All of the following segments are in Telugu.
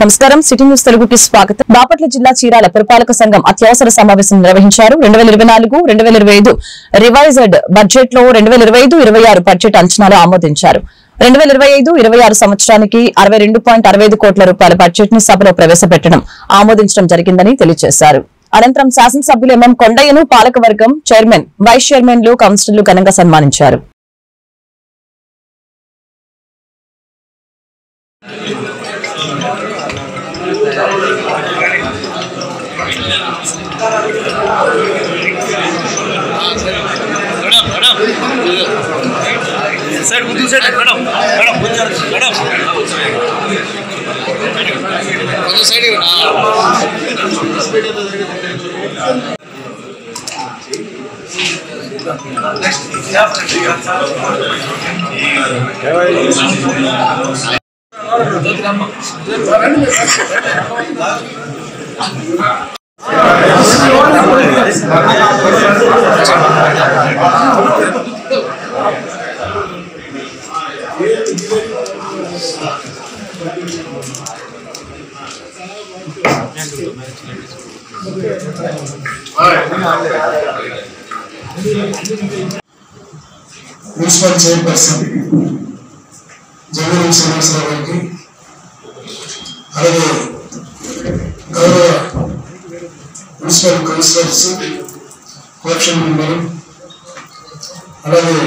నమస్కారం సిటీ న్యూస్ తెలుగుకి స్వాగతం. బాపట్ల జిల్లా చీరాల పురపాలక సంఘం అత్యవసర సమావేశం నిర్వహించారు. 2024-2025 రివైజ్డ్ బడ్జెట్ లో 2025-26 బడ్జెట్ అంచనాలు ఆమోదించారు. 2025-26 సంవత్సరానికి 62.65 కోట్ల రూపాయల బడ్జెట్ ని సభలో ప్రవేశపెట్టడం ఆమోదించడం జరిగిందని తెలియజేశారు. అనంతరం శాసనసభ్యులు ఎంఎం కొండయ్యను పాలకవర్గం చైర్మన్, వైస్ చైర్మన్లు, కౌన్సిలర్లు ఘనంగా సన్మానించారు. మున్సిపల్ చైర్పర్సన్ జగన్ శ్రీనివాసరావు గారికి, అలాగే గౌరవ మున్సిపల్ కౌన్సిలర్స్, కోఆప్షన్ మెంబరు, అలాగే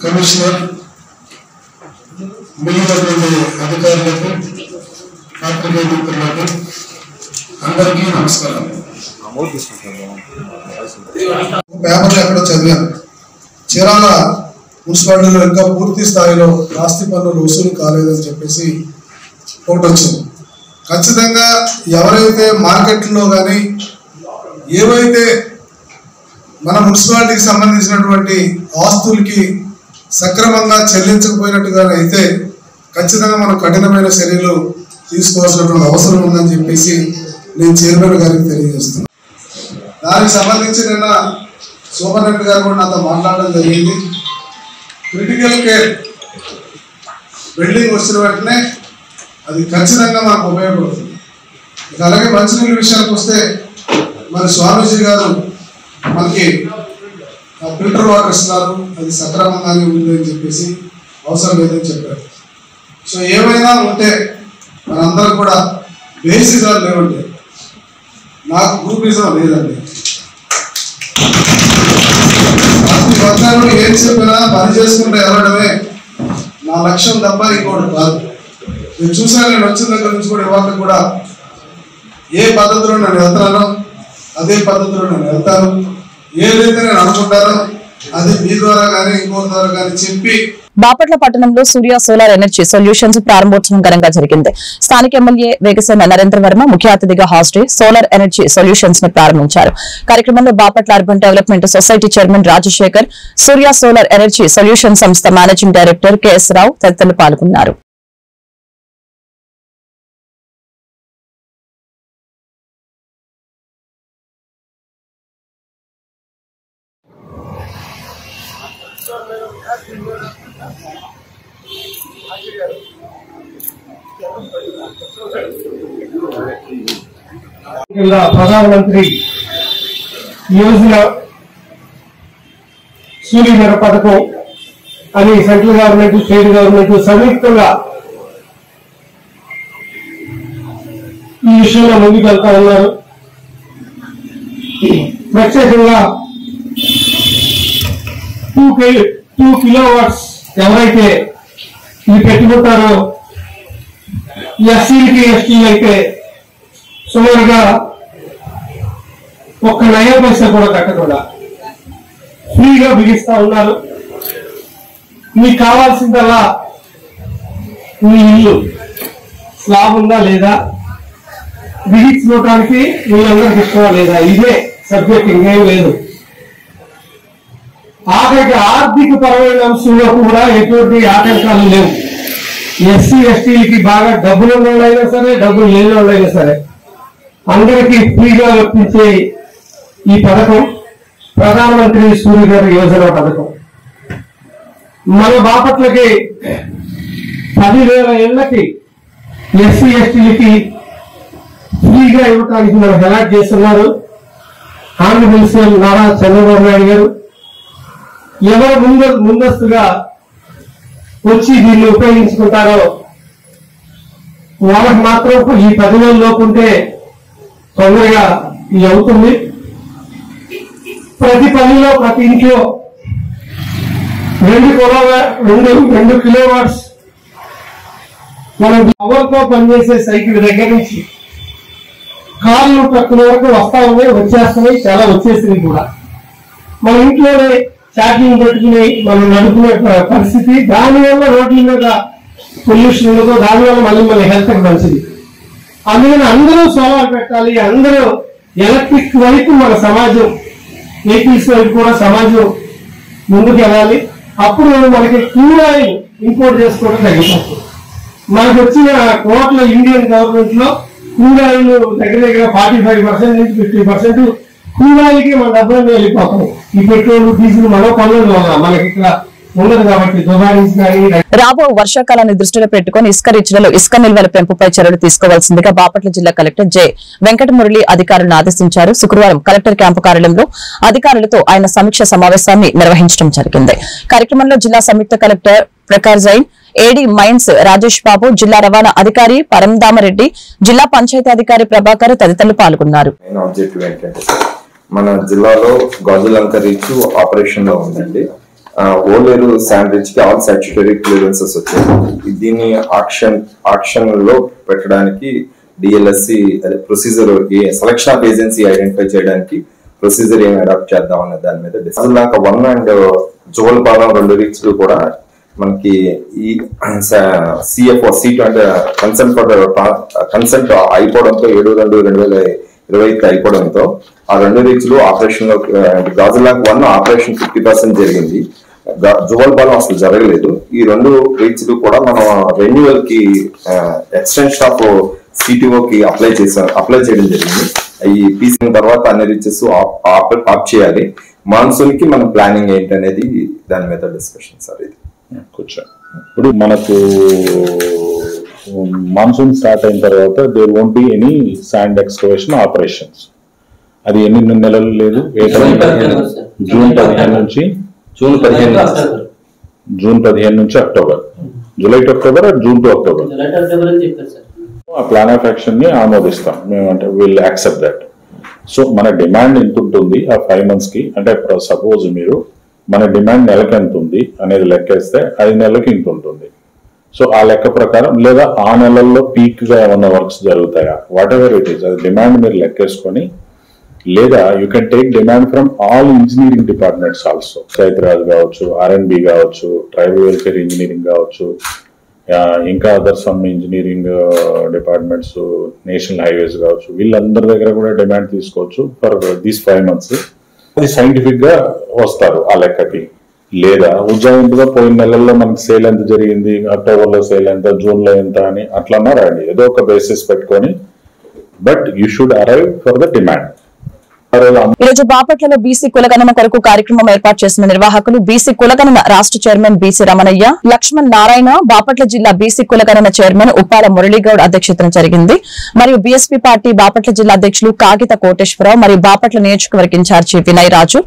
కమిషనర్, మిగిలినటువంటి అధికారులకు, పాత్రికేయ మిత్రులకు అందరికీ నమస్కారం. పేపర్లు ఎక్కడో చదివాను, చీరాల మున్సిపాలిటీలో ఇంకా పూర్తి స్థాయిలో ఆస్తి పన్నులు వసూలు కాలేదని చెప్పేసి ఒకటి వచ్చింది. ఖచ్చితంగా ఎవరైతే మార్కెట్లో కానీ ఏవైతే మన మున్సిపాలిటీకి సంబంధించినటువంటి ఆస్తులకి సక్రమంగా చెల్లించకపోయినట్టుగా అయితే ఖచ్చితంగా మనం కఠినమైన చర్యలు తీసుకోవాల్సినటువంటి అవసరం ఉందని చెప్పేసి నేను చైర్మన్ గారికి తెలియజేస్తున్నాను. దానికి సంబంధించి నిన్న సూపరింటెండెంట్ గారు కూడా నాతో మాట్లాడడం జరిగింది. క్రిటికల్ కేర్ బిల్డింగ్ వచ్చిన వెంటనే అది ఖచ్చితంగా మనకు ఉపయోగపడుతుంది. అలాగే మంచినీళ్ళ విషయానికి వస్తే మరి స్వామీజీ గారు మనకి ఫిల్టర్ వాటర్ ఇస్తున్నారు, అది సక్రమంగానే ఉంది అని చెప్పేసి, అవసరం లేదని చెప్పారు. సో ఏమైనా ఉంటే మనందరం కూడా బేసిక్గా లేవండి. నాకు గ్రూపిజం లేదండి. ప్రతి వర్గాలు ఏం చెప్పినా పని చేసుకుంటే వెళ్ళడమే నా లక్ష్యం తప్ప ఇంకోటి కాదు. నేను చూసాను, నేను వచ్చిన దగ్గర నుంచి కూడా ఇవాళ కూడా ఏ పద్ధతిలో నేను వెళ్తానో అదే పద్ధతిలో నేను వెళ్తాను. ఏదైతే నేను అనుకుంటానో అది మీ ద్వారా కానీ ఇంకోటి ద్వారా కానీ చెప్పి. బాపట్ల పట్టణంలో సూర్య సోలార్ ఎనర్జీ సొల్యూషన్స్ ప్రారంభోత్సవం ఘనంగా జరిగింది. స్థానిక ఎమ్మెల్యే వేగసేన నరేంద్ర వర్మ ముఖ్య అతిథిగా హాజరై సోలార్ ఎనర్జీ సొల్యూషన్స్ ని ప్రారంభించారు. కార్యక్రమంలో Bapatla urban development society chairman Rajasekhar, Surya solar energy solution సంస్థ మేనేజింగ్ డైరెక్టర్ కెఎస్ రావు తదితరులు పాల్గొన్నారు. ప్రధానమంత్రి యోజన సూర్యఘర పథకం అని సెంట్రల్ గవర్నమెంట్, స్టేట్ గవర్నమెంట్ సంయుక్తంగా ఈ విషయంలో ముందుకు వెళ్తా ఉన్నారు. ప్రత్యేకంగా 2 కిలోవాట్స్ ఎవరైతే ఇది పెట్టుకుంటారో ఎస్సీలకి, ఎస్టీలు అయితే సుమారుగా 1 నయా పైసా కూడా కట్టకుండా ఫ్రీగా బిగిస్తా ఉన్నారు. మీకు కావాల్సిందల్లా మీ ఇల్లు స్లాబ్ ఉందా లేదా, బిగించుకోవడానికి మీరందరికి ఇష్టమా లేదా, ఇదే సబ్జెక్ట్, ఇంకేం లేదు. ఆఖరికి ఆర్థిక పరమైన అంశంలో కూడా ఎటువంటి ఆటంకాలు లేవు. ఎస్సీ ఎస్టీలకి బాగా డబ్బులు ఉన్న వాళ్ళైనా సరే, డబ్బులు లేని వాళ్ళైనా సరే అందరికీ ఫ్రీగా వర్తించే ఈ పథకం ప్రధానమంత్రి సూర్యఘర యోజన పథకం. మన బాపట్లకి 10,000 ఇళ్లకి ఎస్సీ ఎస్టీలకి ఫ్రీగా ఇవ్వడానికి మనకు అలాట్ చేస్తున్నారు ఆంధ్రప్రదేశ్ సీఎం నారా చంద్రబాబు నాయుడు గారు. ఎవరు ముందస్తుగా వచ్చి దీన్ని ఉపయోగించుకుంటారో వాళ్ళకి మాత్రం ఈ 10 నెలల లోపు ఉంటే తొందరగా ఇది అవుతుంది. ప్రతి పనిలో ప్రతి ఇంట్లో 2 కిలోవాట్స్ మనం పవర్తో పనిచేసే సైకిల్ దగ్గర నుంచి కార్లు ట్రక్కుల వరకు వస్తా ఉన్నాయి, వచ్చేస్తున్నాయి, చాలా వచ్చేసినాయి కూడా. మన ఇంట్లోనే ఛార్జింగ్ పెట్టుకుని మనం నడుపుకునే పరిస్థితి. దానివల్ల రోడ్ల మీద పొల్యూషన్ ఉండదు, దానివల్ల మళ్ళీ మన హెల్త్ మంచిది. అందుకని అందరూ సోలార్ పెట్టాలి, అందరూ ఎలక్ట్రిక్ వైపు మన సమాజం, వెహికల్స్ వైపు కూడా సమాజం ముందుకు వెళ్ళాలి. అప్పుడు మనకి క్రూడ్ ఆయిల్ ఇంపోర్ట్ చేసుకోవడం తగ్గిపోతుంది. మనకు వచ్చిన కోట్ల ఇండియన్ గవర్నమెంట్ లో క్రూడ్ ఆయిల్ దగ్గర 45% నుంచి 50% క్రూడ్ ఆయిల్ కి మన డబ్బులు వెళ్ళిపోతాం. ఈ పెట్రోల్ డీజిల్ మనం పనులు మనకి ఇక్కడ ఉండదు కాబట్టి దుబాయించి కానీ. రాబో వర్షాకాలాన్ని దృష్టిలో పెట్టుకుని ఇసుక రీచ్లలో ఇసుక నిల్వల పెంపుపై చర్యలు తీసుకోవాల్సిందిగా బాపట్ల జిల్లా కలెక్టర్ జె వెంకటమురళి అధికారులను ఆదేశించారు. శుక్రవారం కలెక్టర్ క్యాంపు కార్యాలయంలో అధికారులతో ఆయన సమీక్ష సమావేశాన్ని నిర్వహించడం జరిగింది. కార్యక్రమంలో జిల్లా సంయుక్త collector Prakash Jain, AD mines Rajesh Babu, జిల్లా రవాణా అధికారి పరందామరెడ్డి, జిల్లా పంచాయతీ అధికారి ప్రభాకర్ తదితరులు పాల్గొన్నారు. మన జిల్లాలో గాజులంక రీచ్ ఆపరేషన్ లో ఉందండి. ఓలేరు శాండ్ రీచ్ కి ఆల్ స్టాట్యూటరీ క్లియరెన్సెస్ వచ్చాయి. దీన్ని ఆక్షన్ లో పెట్టడానికి DLSC procedure selection of agency identify చేయడానికి ప్రొసీజర్ ఏమి అడాప్ట్ చేద్దాం అనే దాని మీద గాజులంక 1 అండ్ జోవల్పాలెం 2 రీచ్లు కూడా మనకి ఈ సిఎఫ్ఓ సీట్ అంటే కన్సెంట్ అయిపోవడంతో 7/2/2020 అయిపోవడంతో ఆ 2 రీచ్లు ఆపరేషన్ లో గాజులంక 1 ఆపరేషన్ 50% జరిగింది. జోవల్పాలెం అసలు జరగలేదు. ఈ 2 రీచ్లు కూడా మనం రెన్యువల్ కి ఎక్స్టెన్షన్ ఆఫ్ సిటిఓ కి అప్లై చేయడం జరిగింది. ఈ పీసిన తర్వాత అన్ని రీచెస్ ఆప్ చేయాలి. మాన్సూన్ కి మన ప్లానింగ్ ఏంటి అనేది దాని మీద డిస్కషన్ సార్. ఇది కూర్చో. ఇప్పుడు మనకు మాన్సూన్ స్టార్ట్ అయిన తర్వాత there won't be any sand excavation operations. అది ఎన్ని నెలలు లేదు, జూన్ 15 నుంచి October, July to October, June to October ఆ ప్లాన్ ఆఫ్ యాక్షన్ ని ఆమోదిస్తాం మేమంటే. Will accept that. సో మన డిమాండ్ ఎంత ఉంటుంది ఆ 5 months కి, అంటే సపోజ్ మీరు మన డిమాండ్ నెలకి ఎంత ఉంది అనేది లెక్కేస్తే 5 నెలలకి ఇంత ఉంటుంది. సో ఆ లెక్క ప్రకారం లేదా ఆ నెలల్లో పీక్ గా ఏమన్నా వర్క్స్ జరుగుతాయా, వాట్ ఎవర్ ఇట్ ఈస్, అది డిమాండ్ మీరు లెక్కేసుకొని, లేదా you can take demand from all engineering departments also. సైతరాజ్ కావచ్చు, R&B కావచ్చు, ట్రైబల్ వెల్ఫేర్ ఇంజనీరింగ్ కావచ్చు, ఇంకా other some engineering departments, national highways కావచ్చు, వీళ్ళందరి దగ్గర కూడా డిమాండ్ తీసుకోవచ్చు ఫర్ దీస్ 5 months. అది సైంటిఫిక్ గా వస్తారు ఆ లెక్కకి. లేదా ఉజ్జాయింపుగా పోయిన నెలల్లో మనకి సేల్ ఎంత జరిగింది, అక్టోబర్ లో సేల్ ఎంత, జూన్ లో ఎంత అని అట్లా రండి, ఏదో ఒక బేసిస్ పెట్టుకొని. But you should arrive for the demand. ఈ రోజు బాపట్లలో బీసీ కులగణన కొరకు కార్యక్రమం ఏర్పాటు చేసిన నిర్వాహకులు బీసీ కులగణన రాష్ట్ర చైర్మన్ బీసీ రమణయ్య, లక్ష్మణ్ నారాయణ, బాపట్ల జిల్లా బీసీ కులగణన చైర్మన్ ఉప్పాల మురళీగౌడ్ అధ్యక్షతన జరిగింది. మరియు బీఎస్పీ పార్టీ బాపట్ల జిల్లా అధ్యక్షులు కాగిత కోటేశ్వరరావు మరియు బాపట్ల నియోజకవర్గ ఇన్ఛార్జి వినయ్ రాజు,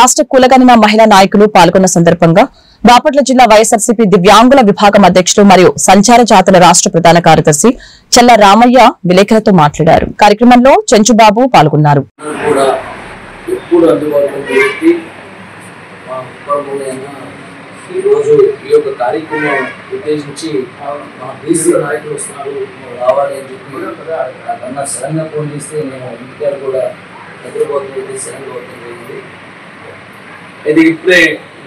రాష్ట్ర కులగణన మహిళా నాయకులు పాల్గొన్న సందర్భంగా బాపట్ల జిల్లా వైఎస్ఆర్సీపీ దివ్యాంగుల విభాగం అధ్యక్షులు మరియు సంచార జాతుల రాష్ట్ర ప్రధాన కార్యదర్శి చెల్ల రామయ్య విలేకరులతో మాట్లాడారు. కార్యక్రమంలో చెంచుబాబు పాల్గొన్నారు.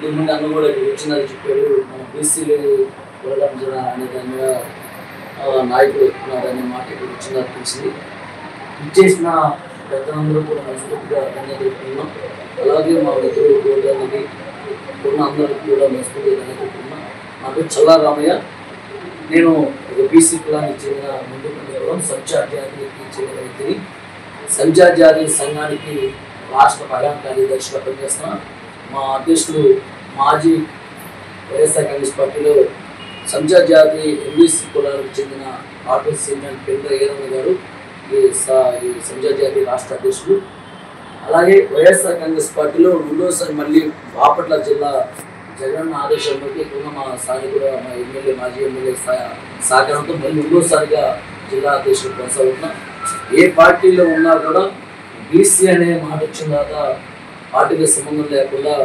ఇంతకు ముందు అన్న కూడా వచ్చినది చెప్పారు. మన బీసీలు కులగణన అనే దాని మీద నాయకులు ఉన్నారనే మాట ఇక్కడ వచ్చినది తెలిసింది. ఇచ్చేసిన పెద్దలందరూ కూడా మనస్ఫూర్తిగా ధన్యవాదాలు. అలాగే మా మిత్రులు గోదానికి ఉన్న అందరికీ కూడా మనస్ఫూర్తిగా ధన్యవాదాలు. నా పేరు చల్లా రామయ్య. నేను ఒక బీసీ కులానికి చెందిన ముందు సంచార్ జాతికి చెందిన వ్యక్తిని. సంచార్ జాతి సంఘానికి రాష్ట్ర ప్రధాన కార్యదర్శిగా పనిచేస్తున్నాను. మా అధ్యక్షుడు మాజీ వైఎస్ఆర్ కాంగ్రెస్ పార్టీలో సంచార్ జాతి ఎంబీసీ కులాలకు చెందిన ఆర్టీసీ చైర్మన్ పెండ్ర ఈరన్న గారు, ఈ సంజయ్ జాతి రాష్ట్ర అధ్యక్షుడు, అలాగే వైఎస్ఆర్ కాంగ్రెస్ పార్టీలో రెండోసారి మళ్ళీ బాపట్ల జిల్లా జగన్ ఆదేశాలకి ఉన్న మా స్థానికుడు మా ఎమ్మెల్యే మాజీ ఎమ్మెల్యే సహకారంతో మళ్ళీ రెండోసారిగా జిల్లా అధ్యక్షుడు కొనసాగుతున్నా. ఏ పార్టీలో ఉన్నా కూడా బీసీ అనే మాట వచ్చిన తర్వాత పార్టీకి సంబంధం లేకుండా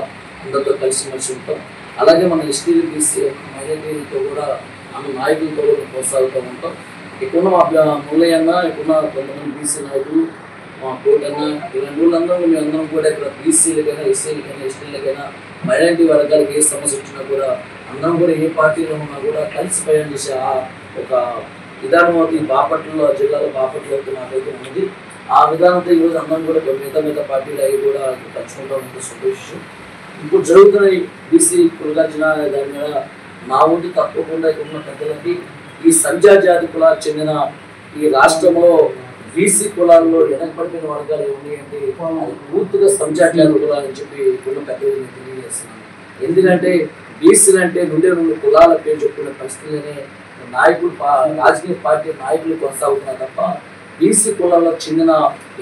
అందరితో కలిసిమెలిసి ఉంటాం. అలాగే మన ఎస్టీ బీసీ మైనారిటీతో కూడా మన నాయకులతో కూడా కొనసాగుతూ ఉంటాం. ఇక్కడున్న మా మూలయ్యన్న, ఇక్కడున్న కొంతమంది బీసీ నాయకులు, మా కోటన్న, ఇలాంటి వాళ్ళందరూ మేము అందరం కూడా ఇక్కడ బీసీలకైనా ఎస్సీలకైనా ఎస్టీలకైనా మైనారిటీ వర్గాలకు ఏ సమస్య వచ్చినా కూడా అందరం కూడా ఏ పార్టీలో ఉన్నా కూడా కలిసి ప్రయాణం చేసే ఒక విధానం ఈ బాపట్లలో జిల్లాలో బాపట్ల నాకైతే ఉన్నది. ఆ విధానంతో ఈరోజు అందరం కూడా మిగతా పార్టీలు అవి కూడా పంచుకుంటూ ఉంటే సంతోషం. ఇప్పుడు జరుగుతున్న బీసీ కులగర్జన దాని మీద నా వంతు తప్పకుండా ఇక్కడ ఉన్న పెద్దలకి ఈ సంజా జాతి కులాలకు చెందిన ఈ రాష్ట్రంలో బీసీ కులాల్లో వెనకబడిన వర్గాలు ఏమి అంటే అది పూర్తిగా సంజా జాతి కులాలు అని చెప్పి ఉన్న పెద్దలు తెలియజేస్తున్నాను. ఎందుకంటే బీసీలు అంటే రెండు కులాల పేరు చెప్పుకునే పరిస్థితులనే నాయకులు రాజకీయ పార్టీ నాయకులు కొనసాగుతున్నారు తప్ప బీసీ కులాల్లో చెందిన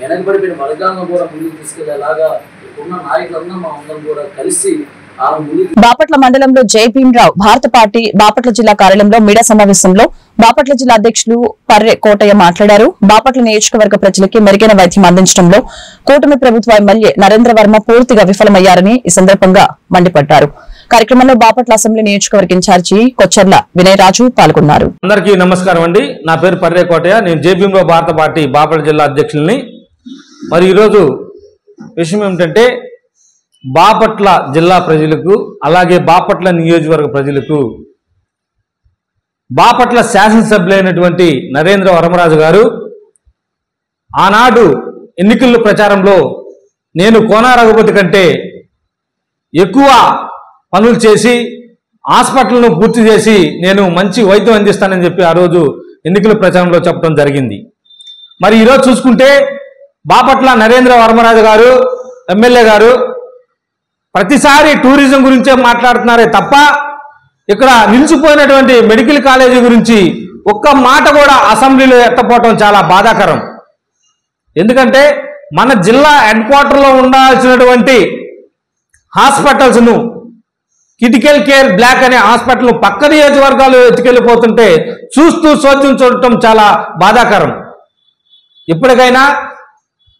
వెనకబడిపోయిన వర్గాలను కూడా ముందుకు తీసుకెళ్లేలాగా ఉన్న నాయకులందరూ మా అందరం కూడా కలిసి బాపట్ల మండలంలో జై భీమరావు భారత పార్టీ బాపట్ల జిల్లా కార్యాలయంలో మీడియా సమావేశంలో బాపట్ల జిల్లా అధ్యక్షులు పర్రె కోటయ్య మాట్లాడారు. బాపట్ల నియోజకవర్గ ప్రజలకి మెరుగైన వైద్యం అందించడంలో కూటమి ప్రభుత్వ ఎమ్మెల్యే నరేంద్ర వర్మ పూర్తిగా విఫలమయ్యారని ఈ సందర్భంగా మండిపడ్డారు. కార్యక్రమంలో బాపట్ల అసెంబ్లీ నియోజకవర్గ ఇన్ఛార్జి కొచ్చర్ల వినయరాజు పాల్గొన్నారు. అందరికీ నమస్కారం అండి. నా పేరు పర్రె కోటయ్య. నేను జై భీమరావు భారత పార్టీ బాపట్ల జిల్లా అధ్యక్షుల్ని. మరి ఈరోజు విషయం ఏమిటంటే బాపట్ల జిల్లా ప్రజలకు అలాగే బాపట్ల నియోజకవర్గ ప్రజలకు బాపట్ల శాసనసభ్యులైనటువంటి నరేంద్ర వర్మరాజు గారు ఆనాడు ఎన్నికల ప్రచారంలో నేను కోన రఘుపతి కంటే ఎక్కువ పనులు చేసి హాస్పిటల్ను పూర్తి చేసి నేను మంచి వైద్యం అందిస్తానని చెప్పి ఆ రోజు ఎన్నికల ప్రచారంలో చెప్పడం జరిగింది. మరి ఈరోజు చూసుకుంటే బాపట్ల నరేంద్ర వర్మరాజు గారు ఎమ్మెల్యే గారు ప్రతిసారి టూరిజం గురించే మాట్లాడుతున్నారే తప్ప ఇక్కడ నిలిచిపోయినటువంటి మెడికల్ కాలేజీ గురించి ఒక్క మాట కూడా అసెంబ్లీలో ఎత్తపోవటం చాలా బాధాకరం. ఎందుకంటే మన జిల్లా హెడ్ క్వార్టర్లో ఉండాల్సినటువంటి హాస్పిటల్స్ను క్రిటికల్ కేర్ బ్లాక్ అనే హాస్పిటల్ పక్క నియోజకవర్గాలు ఎత్తుకెళ్ళిపోతుంటే చూస్తూ చోద్యం చూడటం చాలా బాధాకరం. ఇప్పటికైనా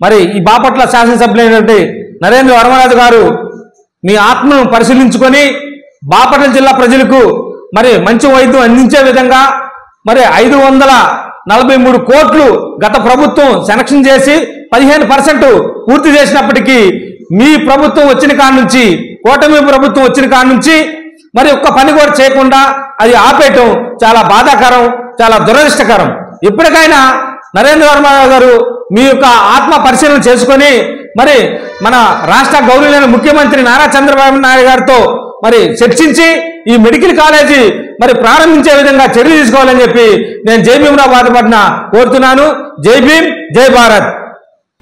మరి ఈ బాపట్ల శాసనసభ్యులైనటువంటి నరేంద్ర వర్మరాజు గారు మీ ఆత్మను పరిశీలించుకొని బాపట్ల జిల్లా ప్రజలకు మరి మంచి వైద్యం అందించే విధంగా మరి 543 కోట్లు గత ప్రభుత్వం శాంక్షన్ చేసి 15% పూర్తి చేసినప్పటికీ మీ ప్రభుత్వం వచ్చిన కాడ నుంచి కూటమి ప్రభుత్వం వచ్చిన కాడ నుంచి మరి ఒక్క పని కూడా చేయకుండా అది ఆపేయటం చాలా బాధాకరం, చాలా దురదృష్టకరం. ఇప్పటికైనా నరేంద్ర వర్మ గారు మీ యొక్క ఆత్మ పరిశీలన చేసుకొని మరి మన రాష్ట్ర గౌరవనీయ ముఖ్యమంత్రి నారా చంద్రబాబు నాయుడు గారితో మరి చర్చించి ఈ మెడికల్ కాలేజీ మరి ప్రారంభించే విధంగా చర్యలు తీసుకోవాలని చెప్పి నేను జై భీమరావు బాధపడిన కోరుతున్నాను. జై భీమ్, జై భారత్.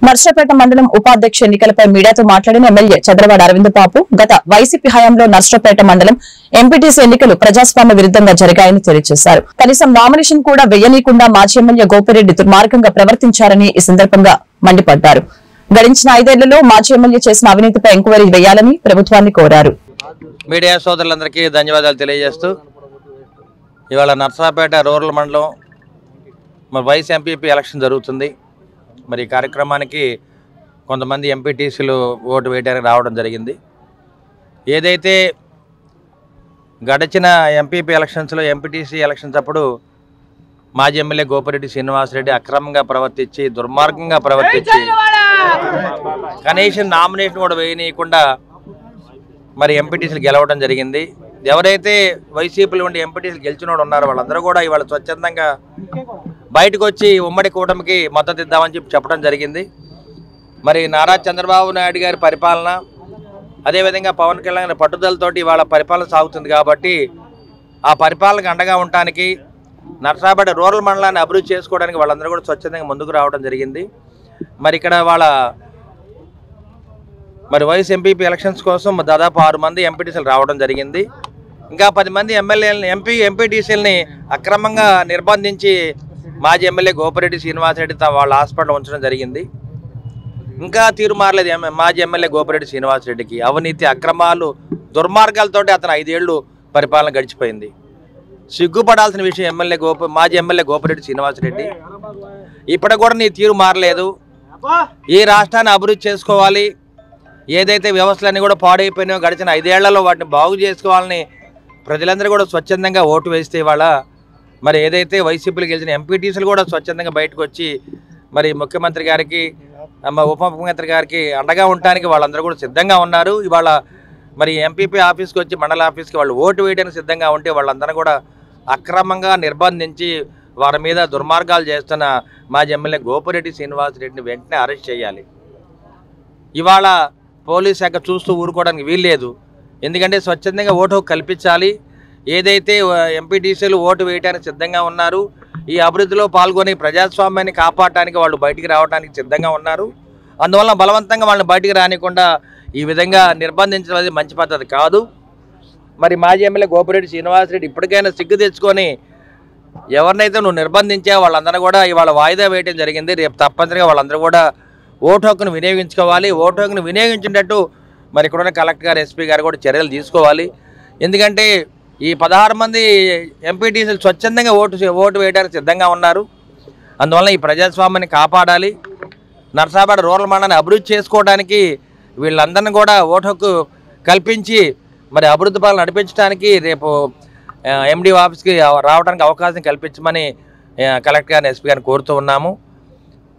నర్సరావుపేట మండలం ఉపాధ్యక్ష ఎన్నికలపై మీడియాతో మాట్లాడిన ఎమ్మెల్యే చంద్రవాడ అరవింద్ బాబు గత వైసీపీ హయాంలో నర్సరావుపేట మండలం ఎంపీటీసీ ఎన్నికలు ప్రజాస్వామ్య విరుద్ధంగా జరిగాయని తెలియజేశారు. కనీసం నామినేషన్ కూడా వేయనీయకుండా మాజీ ఎమ్మెల్యే గోపిరెడ్డి దుర్మార్గంగా ప్రవర్తించారని ఈ సందర్భంగా మండిపడ్డారు. గడిచిన 5 ఏళ్లలో మాజీ ఎమ్మెల్యే చేసిన అవినీతిపై ఎంక్వైరీ వేయాలని ప్రభుత్వాన్ని కోరారు. మీడియా సోదరులందరికీ ధన్యవాదాలు తెలియజేస్తూ ఇవాళ నర్సరావుపేట రూరల్ మండలం మరి వైస్ ఎంపీపీ ఎలక్షన్ జరుగుతుంది. మరి ఈ కార్యక్రమానికి కొంతమంది ఎంపీటీసీలు ఓటు వేయడానికి రావడం జరిగింది. ఏదైతే గడిచిన ఎంపీపీ ఎలక్షన్స్లో ఎంపీటీసీ ఎలక్షన్స్ అప్పుడు మాజీ ఎమ్మెల్యే గోపిరెడ్డి శ్రీనివాసరెడ్డి అక్రమంగా ప్రవర్తించి దుర్మార్గంగా ప్రవర్తించి కనీసం నామినేషన్ కూడా వేయనీయకుండా మరి ఎంపీటీసీలు గెలవడం జరిగింది. ఎవరైతే వైసీపీలో ఉండి ఎంపీటీసీలు గెలిచినోడు ఉన్నారో వాళ్ళందరూ కూడా ఇవాళ స్వచ్ఛందంగా బయటకు వచ్చి ఉమ్మడి కూటమికి మద్దతు ఇద్దామని చెప్పడం జరిగింది. మరి నారా చంద్రబాబు నాయుడు గారి పరిపాలన అదేవిధంగా పవన్ కళ్యాణ్ గారి పట్టుదలతోటి ఇవాళ పరిపాలన సాగుతుంది కాబట్టి ఆ పరిపాలనకు అండగా ఉండటానికి నర్సరావుపేట రూరల్ మండలాన్ని అభివృద్ధి చేసుకోవడానికి వాళ్ళందరూ కూడా స్వచ్ఛందంగా ముందుకు రావడం జరిగింది. మరి ఇక్కడ మరి వైస్ ఎంపీపీ ఎలక్షన్స్ కోసం దాదాపు 6 మంది ఎంపీటీసీలు రావడం జరిగింది. ఇంకా 10 మంది ఎంపీటీసీలని అక్రమంగా నిర్బంధించి మాజీ ఎమ్మెల్యే గోపిరెడ్డి శ్రీనివాసరెడ్డి వాళ్ళ హాస్పిటల్ ఉంచడం జరిగింది. ఇంకా తీరు మారలేదు మాజీ ఎమ్మెల్యే గోపిరెడ్డి శ్రీనివాసరెడ్డికి. అవినీతి అక్రమాలు దుర్మార్గాలతోటి అతను 5 ఏళ్ళు పరిపాలన గడిచిపోయింది. సిగ్గుపడాల్సిన విషయం మాజీ ఎమ్మెల్యే గోపిరెడ్డి శ్రీనివాసరెడ్డి. ఇప్పటికి కూడా నీ తీరు మారలేదు. ఈ రాష్ట్రాన్ని అభివృద్ధి చేసుకోవాలి, ఏదైతే వ్యవస్థలన్నీ కూడా పాడైపోయినాయో గడిచిన 5 ఏళ్లలో వాటిని బాగు చేసుకోవాలని ప్రజలందరూ కూడా స్వచ్ఛందంగా ఓటు వేస్తే ఇవాళ మరి ఏదైతే వైసీపీలు గెలిచిన ఎంపీటీసీలు కూడా స్వచ్ఛందంగా బయటకు వచ్చి మరి ముఖ్యమంత్రి గారికి ఉప ముఖ్యమంత్రి గారికి అండగా ఉండడానికి వాళ్ళందరూ కూడా సిద్ధంగా ఉన్నారు. ఇవాళ మరి ఎంపీపీ ఆఫీస్కి వచ్చి మండల ఆఫీస్కి వాళ్ళు ఓటు వేయడానికి సిద్ధంగా ఉంటే వాళ్ళందరూ కూడా అక్రమంగా నిర్బంధించి వారి మీద దుర్మార్గాలు చేస్తున్న మాజీ ఎమ్మెల్యే గోపిరెడ్డి శ్రీనివాసరెడ్డిని వెంటనే అరెస్ట్ చేయాలి. ఇవాళ పోలీస్ శాఖ చూస్తూ ఊరుకోవడానికి వీల్లేదు. ఎందుకంటే స్వచ్ఛందంగా ఓటు కల్పించాలి. ఏదైతే ఎంపీటీసీలు ఓటు వేయడానికి సిద్ధంగా ఉన్నారు, ఈ అభివృద్ధిలో పాల్గొని ప్రజాస్వామ్యాన్ని కాపాడటానికి వాళ్ళు బయటికి రావడానికి సిద్ధంగా ఉన్నారు. అందువల్ల బలవంతంగా వాళ్ళని బయటికి రానికుండా ఈ విధంగా నిర్బంధించడం అనేది మంచి పద్ధతి కాదు. మరి మాజీ ఎమ్మెల్యే గోపిరెడ్డి శ్రీనివాసరెడ్డి ఇప్పటికైనా సిగ్గు తెచ్చుకొని ఎవరినైతే నువ్వు నిర్బంధించావో వాళ్ళందరూ కూడా ఇవాళ వాయిదా వేయడం జరిగింది. రేపు తప్పనిసరిగా వాళ్ళందరూ కూడా ఓటు హక్కును వినియోగించుకోవాలి. ఓటు హక్కును వినియోగించేటట్టు మరి ఇక్కడున్న కలెక్టర్ గారు, ఎస్పీ గారు కూడా చర్యలు తీసుకోవాలి. ఎందుకంటే ఈ 16 మంది ఎంపీటీసీలు స్వచ్ఛందంగా ఓటు వేయడానికి సిద్ధంగా ఉన్నారు. అందువల్ల ఈ ప్రజాస్వామ్యాన్ని కాపాడాలి. నర్సాపేట రూరల్ మండలాన్ని అభివృద్ధి చేసుకోవడానికి వీళ్ళందరినీ కూడా ఓటు హక్కు కల్పించి మరి అభివృద్ధి పాలన నడిపించడానికి రేపు ఎండి ఆఫీస్కి రావడానికి అవకాశం కల్పించమని కలెక్టర్ గారిని, ఎస్పీ గారిని కోరుతూ ఉన్నాము.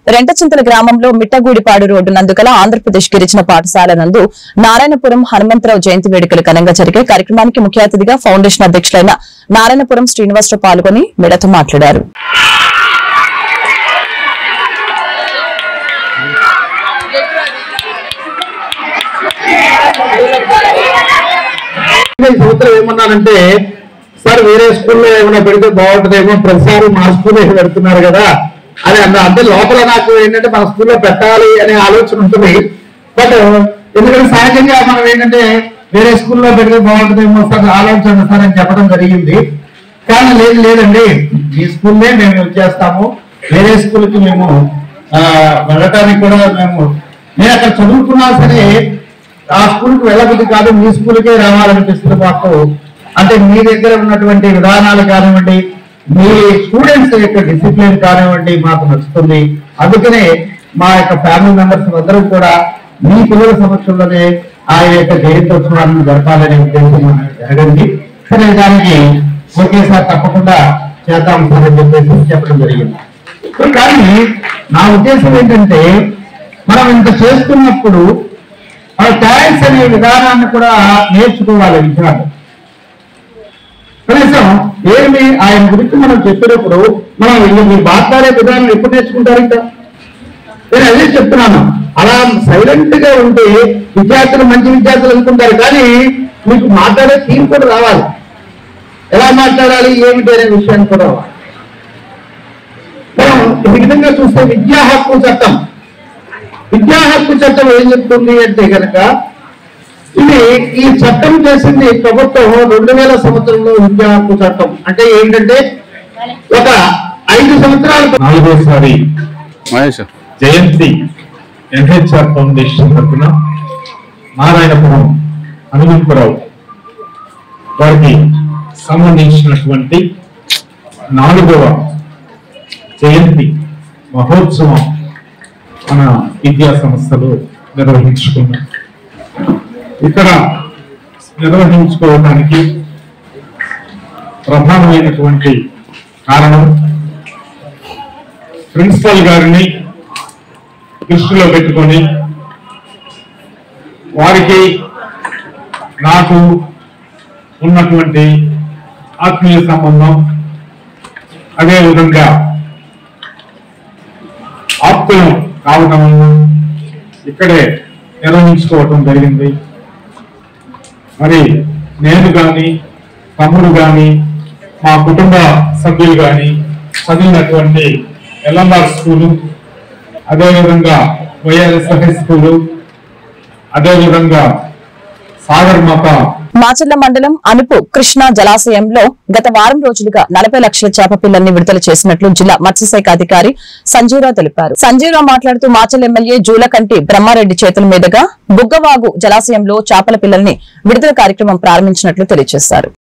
రెంటచింతల గ్రామంలో మిట్టగూడిపాడు రోడ్డు నందుకల ఆంధ్రప్రదేశ్ గిరిజన పాఠశాల నందు నారాయణపురం హనుమంతరావు జయంతి వేడుకలు ఘనంగా జరిగే కార్యక్రమానికి ముఖ్య అతిథిగా ఫౌండేషన్ అధ్యక్షులైన నారాయణపురం శ్రీనివాసరావు పాల్గొని మీడియాతో మాట్లాడారు. ఏమన్నానంటే సార్ వేరే స్కూల్లో ఏమైనా పెడితే బాగుంటుందేమో, ప్రతిసారి మా స్కూల్లో పెడుతున్నారు కదా అని అంటే లోపల నాకు ఏంటంటే మన స్కూల్లో పెట్టాలి అనే ఆలోచన ఉంటుంది. బట్ ఎందుకంటే సహజంగా మనం ఏంటంటే వేరే స్కూల్లో పెడితే బాగుంటుందేమో సార్ ఆలోచన సార్ అని చెప్పడం జరిగింది. కానీ లేదండి, ఈ స్కూల్లే మేము వచ్చేస్తాము, వేరే స్కూల్కి మేము వెళ్ళటానికి కూడా నేను అక్కడ చదువుకున్నా సరే ఆ స్కూల్కి వెళ్ళబుద్ధి కాదు, మీ స్కూల్కే రావాలనిపిస్తుంది మాకు. అంటే మీ దగ్గర ఉన్నటువంటి విధానాలు కానివ్వండి, మీ స్టూడెంట్స్ యొక్క డిసిప్లిన్ కానివ్వండి మాకు నచ్చుతుంది. అందుకనే మా యొక్క ఫ్యామిలీ మెంబర్స్ అందరూ కూడా మీ పిల్లల సమక్షంలోనే ఆ యొక్క జయంతోత్సవాలను జరపాలనే ఉద్దేశం జరగండి. సరే దానికి ఒకేసారి తప్పకుండా చేద్దాం సార్ అని చెప్పేసి చెప్పడం జరిగింది. కానీ నా ఉద్దేశం ఏంటంటే మనం ఇంత చేస్తున్నప్పుడు ఆ థ్యాంక్స్ అనే విధానాన్ని కూడా నేర్చుకోవాలి విద్యార్థులు. కనీసం ఏమి ఆయన గురించి మనం చెప్పినప్పుడు మనం మీరు మాట్లాడే విధానం ఎప్పుడు నేర్చుకుంటారు? ఇంకా నేను అదే చెప్తున్నాను, అలా సైలెంట్ గా ఉంటే విద్యార్థులు మంచి విద్యార్థులు అనుకుంటారు, కానీ మీకు మాట్లాడే తీరు కూడా రావాలి. ఎలా మాట్లాడాలి ఏమిటి అనే విషయాన్ని కూడా రావాలి. మనం ఈ విధంగా చూస్తే విద్యా హక్కు చట్టం ఏం చెప్తుంది అంటే కనుక ఈ చట్టం చేసింది ప్రభుత్వం 2000 సంవత్సరంలో విద్యా హక్కు చట్టం. అంటే ఏంటంటే ఒక 5 సంవత్సరాల 4వ జయంతి ఎన్హెచ్ఆర్ ఫౌండేషన్ తరఫున నారాయణపురం హనుమంతరావు వారికి సంబంధించినటువంటి 4వ జయంతి మహోత్సవం మన విద్యా సంస్థలు నిర్వహించుకున్నాం. ఇక్కడ నిర్వహించుకోవడానికి ప్రధానమైనటువంటి కారణం ప్రిన్సిపల్ గారిని దృష్టిలో పెట్టుకొని వారికి నాకు ఉన్నటువంటి ఆత్మీయ సంబంధం, అదేవిధంగా ఆప్తులు కావడం ఇక్కడే నిర్వహించుకోవటం జరిగింది. మరి నేను కానీ తమ్ముడు కానీ మా కుటుంబ సభ్యులు కానీ చదివినటువంటి ఎల్ఎంఆర్ స్కూలు, అదేవిధంగా వైఆర్ఎస్ హై స్కూలు, అదేవిధంగా ఆర్డర్ మకాం. మాచర్ల మండలం అనుపు కృష్ణా జలాశయంలో గత వారం రోజులుగా 40 లక్షల చేప పిల్లల్ని విడుదల చేసినట్లు జిల్లా మత్స్యశాఖ అధికారి సంజీవరావు తెలిపారు. సంజీవరావు మాట్లాడుతూ మాచర్ల ఎమ్మెల్యే జూలకంటి బ్రహ్మారెడ్డి చేతుల మీదుగా బుగ్గవాగు జలాశయంలో చేపల పిల్లల్ని విడుదల కార్యక్రమం ప్రారంభించినట్లు తెలియజేశారు.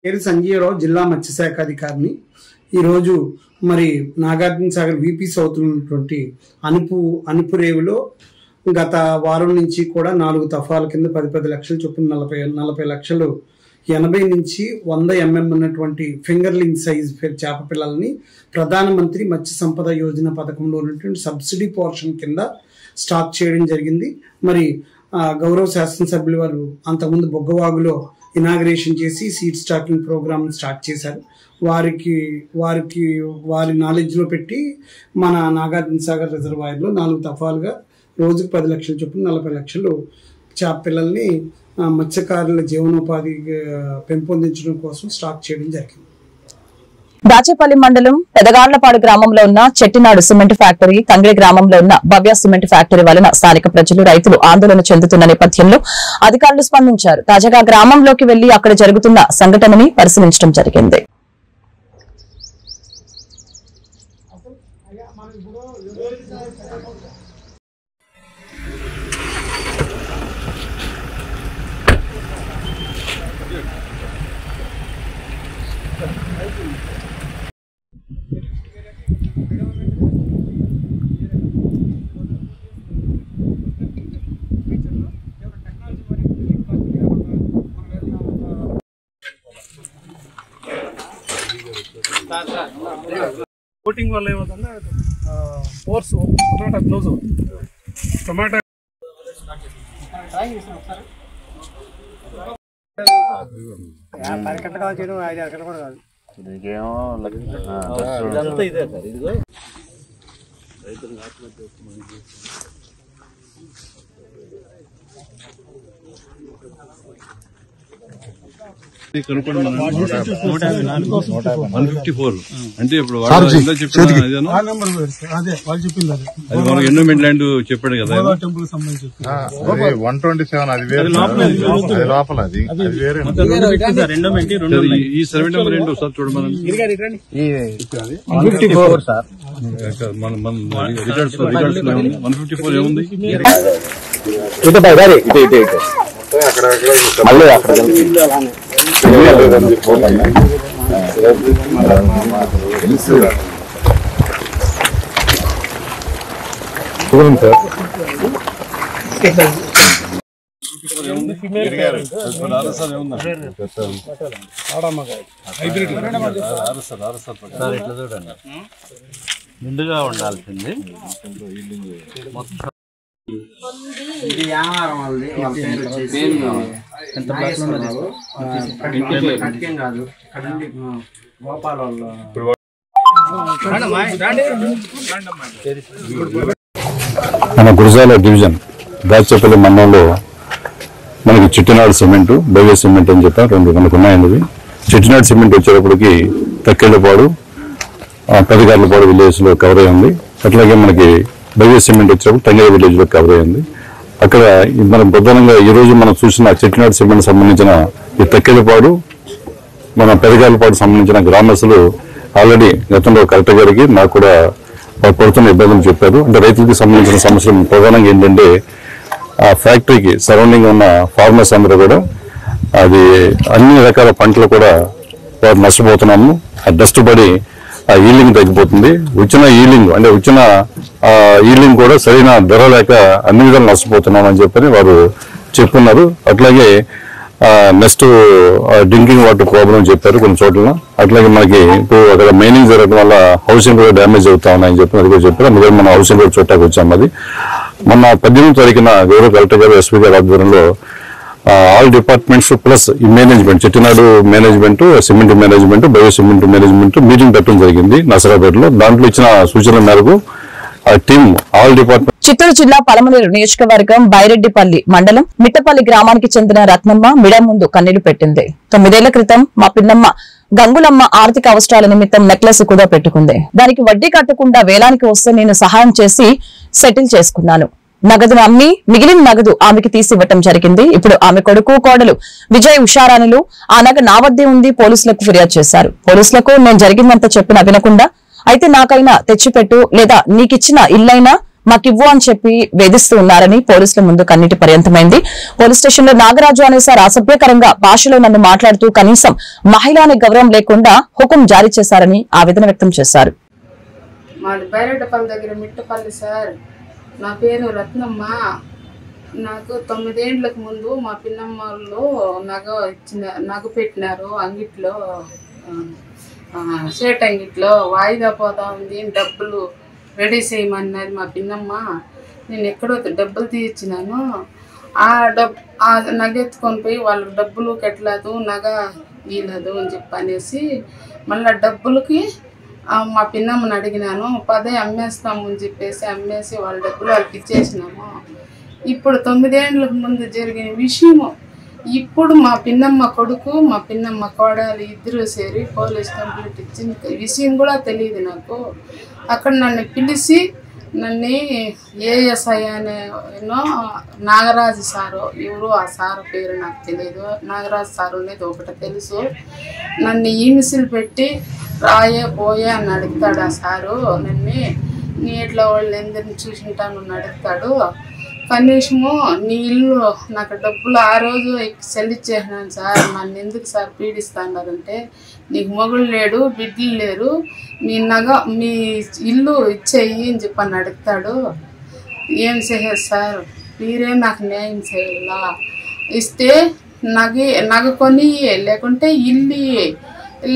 పేరు సంజీవరావు, జిల్లా మత్స్యశాఖ అధికారిని. ఈరోజు మరి నాగార్జున సాగర్ వీపీ సౌత్ ఉన్నటువంటి అనుపు రేవులో గత వారం నుంచి కూడా 4 దఫాల కింద 10 లక్షల చొప్పున 40 లక్షలు 80 నుంచి 100 mm ఉన్నటువంటి ఫింగర్లింగ్ సైజ్ చేప పిల్లల్ని ప్రధానమంత్రి మత్స్య సంపద యోజన పథకంలో ఉన్నటువంటి సబ్సిడీ పోర్షన్ కింద స్టాక్ చేయడం జరిగింది. మరి గౌరవ శాసనసభ్యులు వారు అంతకుముందు బొగ్గవాగులో ఇనాగ్రేషన్ చేసి సీడ్ స్టాకింగ్ ప్రోగ్రామ్ స్టార్ట్ చేశారు. వారి నాలెడ్జ్లో పెట్టి మన నాగార్జున సాగర్ రిజర్వాయర్లో 4 దఫాలుగా రోజుకు 10 లక్షల చొప్పున 40 లక్షలు చేప పిల్లల్ని మత్స్యకారుల జీవనోపాధి పెంపొందించడం కోసం స్టాక్ చేయడం జరిగింది. దాచేపల్లి మండలం పెదగార్లపాడు గ్రామంలో ఉన్న చెట్టినాడు సిమెంట్ ఫ్యాక్టరీ, తంగడి గ్రామంలో ఉన్న భవ్య సిమెంట్ ఫ్యాక్టరీ వలన స్థానిక ప్రజలు, రైతులు ఆందోళన చెందుతున్న నేపథ్యంలో అధికారులు స్పందించారు. తాజాగా గ్రామంలోకి వెళ్లి అక్కడ జరుగుతున్న సంఘటనని పరిశీలించడం జరిగింది. కోటింగ్ వల్ల ఏమవుతుందంటే ఫోర్స్ టొమాటో క్లోజ్ అవుతుంది. టొమాటో గంటలు చేయడం 5-6 గంటలు కూడా కాదు. ఇదే సార్ ఇదిగో రైతులు కనుక్కోండి. 154 అంటే ఇప్పుడు ఎండోమెంట్ ల్యాండ్ చెప్పాడు కదా, 127 అది వేరే లోపల, అది వేరే. ఈ సర్వే నెంబర్ ఏంటో సార్ చూడమని రికార్డ్స్ 154 ఏముంది? ముందుగా ఉండాల్సింది ఇది యామారం వాళ్ళది, వాళ్ళ పేరు వచ్చేసి కట్కేం కాదు, కదండి గోపాల్ వాళ్ళు. మన గురజాల డివిజన్ దాచేపల్లి మండలంలో మనకి చిట్టినాడు సిమెంట్, భవ్య సిమెంట్ అని చెప్పారు, 2 మనకు ఉన్నాయండి. చిట్టినాడు సిమెంట్ వచ్చేటప్పటికి తక్కెళ్ళపాడు, పెదగార్లపాడు విలేజ్ లో కవర్ అయ్యింది. అట్లాగే మనకి భవ్య సిమెంట్ వచ్చేటప్పుడు తంగేడి విలేజ్ లో కవర్ అయ్యింది. అక్కడ మనం ప్రధానంగా ఈ రోజు మనం చూసిన చిట్టినాడు సిమెంట్ సంబంధించిన ఈ తక్కెళ్ళపాడు, మన పెదగార్లపాడు సంబంధించిన గ్రామస్తులు ఆల్రెడీ గతంలో కలెక్టర్ గారికి నాకు కూడా పడుతున్న ఇబ్బందులు చెప్పారు. అంటే రైతులకి సంబంధించిన సమస్యలు ప్రధానంగా ఏంటంటే ఆ ఫ్యాక్టరీకి సరౌండింగ్ ఉన్న ఫార్మర్స్ అందరూ కూడా అది అన్ని రకాల పంటలు కూడా వారు నష్టపోతున్నాము. డస్ట్ పడి ఆ ఈల్డింగ్ తగ్గిపోతుంది. వచ్చిన ఈల్డింగ్ కూడా సరైన ధర లేక అన్ని విధాలు నష్టపోతున్నామని చెప్పని వారు చెప్పున్నారు. అట్లాగే నెక్స్ట్ డ్రింకింగ్ వాటర్ ప్రాబ్లం చెప్పారు కొన్ని చోట్ల. అట్లాగే మనకి ఇప్పుడు అక్కడ మైనింగ్ జరగడం వల్ల హౌసింగ్ కూడా డ్యామేజ్ అవుతా ఉన్నాయని చెప్పి అది కూడా చెప్పారు. అందుకని మనం హౌసింగ్ కూడా చూడటానికి వచ్చాము. అది మొన్న 18వ తారీఖున గౌరవ కలెక్టర్ గారు ఎస్పీ గారి ఆధ్వర్యంలో ఆల్ డిపార్ట్మెంట్స్ ప్లస్ ఈ management Chettinad management, cement management, bio cement management meeting పెట్టడం జరిగింది నసరాపేటలో. దాంట్లో ఇచ్చిన సూచనల మేరకు ఆ టీం ఆల్ డిపార్ట్మెంట్ చిత్తూరు జిల్లా పలమనేరు నియోజకవర్గం బైరెడ్డిపల్లి మండలం మిట్టపల్లి గ్రామానికి చెందిన రత్నమ్మ మిడ ముందు కన్నీళ్లు పెట్టింది. 9 ఏళ్ల క్రితం మా పిన్నమ్మ గంగులమ్మ ఆర్థిక అవసరాల నిమిత్తం నెక్లెస్ కూడా పెట్టుకుంది. దానికి వడ్డీ కట్టకుండా వేలానికి వస్తే నేను సహాయం చేసి సెటిల్ చేసుకున్నాను. నగదును అమ్మి మిగిలిన నగదు ఆమెకి తీసివ్వటం జరిగింది. ఇప్పుడు ఆమె కొడుకు కోడలు విజయ్ ఉషారాణులు ఆ నగ నా వద్దే ఉంది పోలీసులకు ఫిర్యాదు చేశారు. పోలీసులకు నేను జరిగిందంతా చెప్పినా వినకుండా అయితే నాకైనా తెచ్చిపెట్టు లేదా నీకిచ్చిన ఇల్లైనా మాకివ్వు అని చెప్పి వేధిస్తూ ఉన్నారని పోలీసుల ముందు కన్నీటి పర్యంతమైంది. పోలీస్ స్టేషన్ లో నాగరాజు అనే సార్ అసభ్యకరంగా భాషలో నన్ను మాట్లాడుతూ కనీసం మహిళ అనే గౌరవం లేకుండా హుకుం జారీ చేశారని ఆవేదన వ్యక్తం చేశారు. మాది బైరెడ్డిపల్లి దగ్గర మిట్టపల్లి సార్. నా పేరు రత్నమ్మ. నాకు 9 ఏళ్లకు ముందు మా పిన్నమ్మ వాళ్ళు నగ పెట్టినారు అంగిట్లో, షేట్ అంగిట్లో. వాయిదా పోతా ఉంది, డబ్బులు రెడీ చేయమన్నది మా పిన్నమ్మ. నేను ఎక్కడో డబ్బులు తీయించినాను. ఆ నగ ఎత్తుకొని పోయి వాళ్ళకి డబ్బులు కట్టలేదు, నగ వీలదు అని చెప్పి అనేసి మళ్ళీ డబ్బులకి మా పిన్నమ్మని అడిగినాను. 10 అమ్మేస్తాము అని చెప్పేసి అమ్మేసి వాళ్ళ డబ్బులు వాళ్ళకి ఇచ్చేసినాము. ఇప్పుడు 9 ఏళ్ళకు ముందు జరిగిన విషయము ఇప్పుడు మా పిన్నమ్మ కొడుకు మా పిన్నమ్మ కోడలు ఇద్దరు సేరి పోలీస్ కంప్లైంట్ ఇచ్చిన విషయం కూడా తెలియదు నాకు. అక్కడ నన్ను పిలిచి నన్ను ఏఎస్ఐ అనేనో నాగరాజు సారు, ఎవరు ఆ సారు పేరు నాకు తెలియదు, నాగరాజు సారు అనేది ఒకటి తెలుసు. నన్ను ఈమిసిలు పెట్టి రాయే పోయే అని అడుగుతాడు ఆ సారు. నన్ను నీటిలో వాళ్ళు ఎందరిని చూసింటాను అని అడుగుతాడు. కనీసము నీ ఇల్లు నాకు డబ్బులు ఆ రోజు చెల్లిచ్చేసినాను సార్, నన్ను ఎందుకు సార్ పీడిస్తాడారంటే నీకు మొగుడు లేడు, బిడ్డలు లేరు, మీ ఇల్లు ఇచ్చేయి అని చెప్పని అడుగుతాడు. ఏం చేయాలి సార్, మీరే నాకు న్యాయం చేయాలా? ఇస్తే నగ కొని లేకుంటే ఇల్లు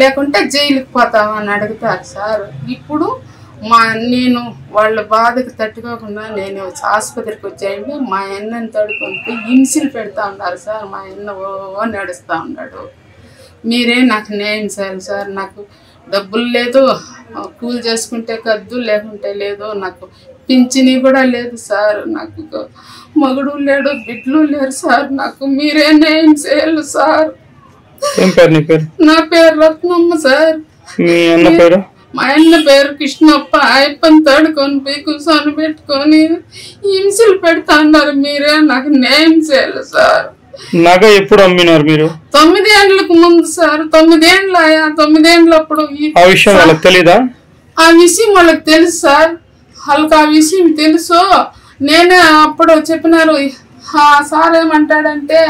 లేకుంటే జైలుకి పోతామని అడుగుతారు సార్. ఇప్పుడు నేను వాళ్ళ బాధకు తట్టుకోకుండా నేను ఆసుపత్రికి వచ్చాయండి. మా అన్నని తడుకొని పోయి హింసలు పెడతా ఉన్నారు సార్. మా అన్న ఓ నడుస్తూ ఉన్నాడు. మీరే నాకు న్యాయం చేయాలి సార్. నాకు డబ్బులు లేదు, కూలి చేసుకుంటే కద్దు, లేకుంటే లేదు. నాకు పింఛని కూడా లేదు సార్. నాకు మగుడు లేడు, బిడ్డలు లేరు సార్. నాకు మీరే న్యాయం చేయాలి సార్. ఏం పేరు నీ పేరు? నా పేరు రత్నమ్మ సార్. మీ అన్న పేరు? మా అన్న పేరు కృష్ణప్ప. అయ్యప్పని తడుకొని పోయి కూర్చొని పెట్టుకొని హింసలు పెడతా అన్నారు. మీరే నాకు న్యాయం చేయాలి సార్. నగ ఎప్పుడు అమ్మినారు మీరు? 9 ఏళ్ళకు ముందు సార్. 9 ఏళ్ళు ఆయా. 9 ఏళ్ళప్పుడు ఆ విషయం వాళ్ళకి తెలీదా? ఆ విషయం వాళ్ళకి తెలుసు సార్. వాళ్ళకి ఆ విషయం తెలుసు. నేనే అప్పుడు చెప్పినారు. ఆ సార్ ఏమంటాడంటే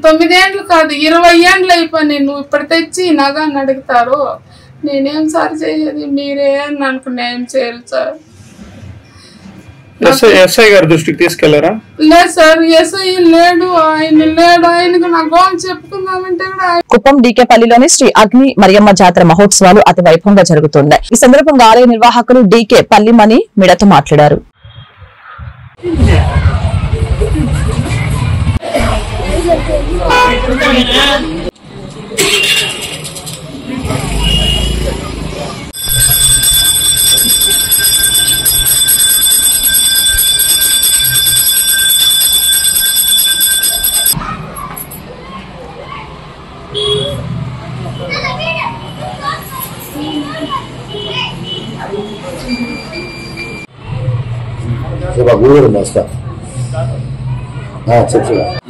9 ఏళ్ళు కాదు 20 ఏళ్ళు అయిపోయి నువ్వు ఇప్పుడు తెచ్చి నగ అని అడుగుతారు. నేనేం సార్ చేయాలి? మీరే నాకు న్యాయం చేయాలి సార్. ఎస్ఐ గారి దృష్టికి తీసుకెళ్లారా? లేదు సార్, ఎస్ఐ లేడు, ఆయనకు నా గోల్ చెప్పుకుందామంటే కూడా. కుప్పం డీకేపల్లిలోని శ్రీ అగ్ని మరియమ్మ జాతర మహోత్సవాలు అతి వైభవంగా జరుగుతున్నాయి. ఈ సందర్భంగా ఆలయ నిర్వాహకులు డీకే పల్లిమణి మిడతో మాట్లాడారు.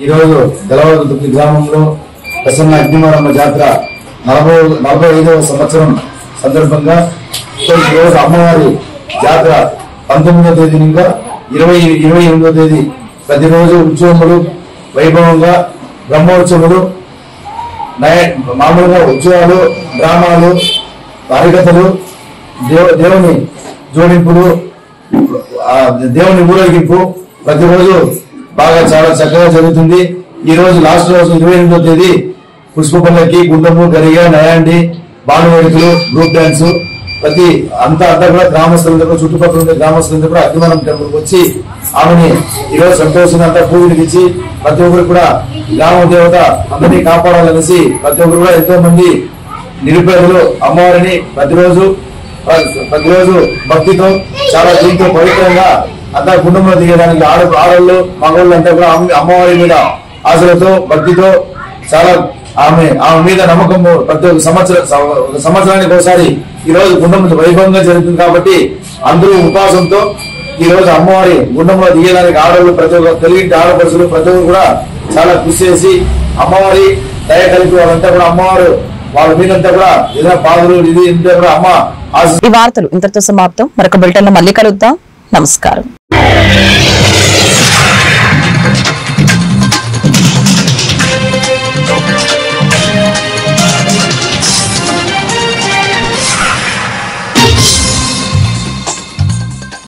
ఈరోజు తెలవదుర్తి గ్రామంలో ప్రసన్న అగ్నిమారమ్మ జాతర 45వ సంవత్సరం సందర్భంగా ఈరోజు అమ్మవారి జాతర 19వ తేదీ ఇంకా 28వ తేదీ ప్రతిరోజు ఉత్సవములు వైభవంగా బ్రహ్మోత్సవులు, మామూలుగా ఉత్సవాలు, డ్రామాలు హరికథలు, దేవుని జోడింపులు, దేవుని ఊరేగింపు ప్రతిరోజు బాగా చాలా చక్కగా జరుగుతుంది. ఈ రోజు లాస్ట్ రోజు 28వ తేదీ పుష్పపల్లకి, గుండము, గరిగ, నయాండి, బాణవేడుకలు, గ్రూప్ డాన్స్ అంతా కూడా గ్రామస్తులందరూ, చుట్టుపక్కల ఉండే గ్రామస్తులందరూ కూడా అగ్నివరం టెంపుల్ వచ్చి ఆమెని ఈరోజు సంతోషంగా అంతా పూజలు ఇచ్చి ప్రతి ఒక్కరు కూడా గ్రామ దేవత అందరినీ కాపాడాలనేసి ప్రతి ఒక్కరు కూడా ఎంతో మంది నిరుపేదలు అమ్మవారిని ప్రతిరోజు భక్తితో చాలా దీంతో పవిత్రంగా అంతా కుటుంబంలో దిగడానికి ఆడవాళ్ళు మగవాళ్ళు అంతా కూడా అమ్మవారి మీద ఆశలతో భక్తితో చాలా ఆమె మీద నమ్మకము ప్రతి ఒక్క సంవత్సరానికి ఒకసారి ఈ రోజు గుండంలో వైభవంగా జరుగుతుంది. కాబట్టి అందరూ ఉపవాసంతో ఈ రోజు అమ్మవారి గుండంలో దిగడానికి ఆడవాళ్ళు ప్రతి ఒక్క తెలుగు ఆడపడుచులు ప్రతి ఒక్కరు కూడా చాలా కృషి చేసి అమ్మవారి దయ కలిపి వాళ్ళంతా కూడా అమ్మవారు వాళ్ళ మీదంతా కూడా ఏదైనా పాదులు ఇది ఇంత కూడా అమ్మ ఈ వార్తలు ఇంతటితో సమాప్తం. మరొక బులెటిన్ లో మళ్ళీ కలుద్దాం. నమస్కారం.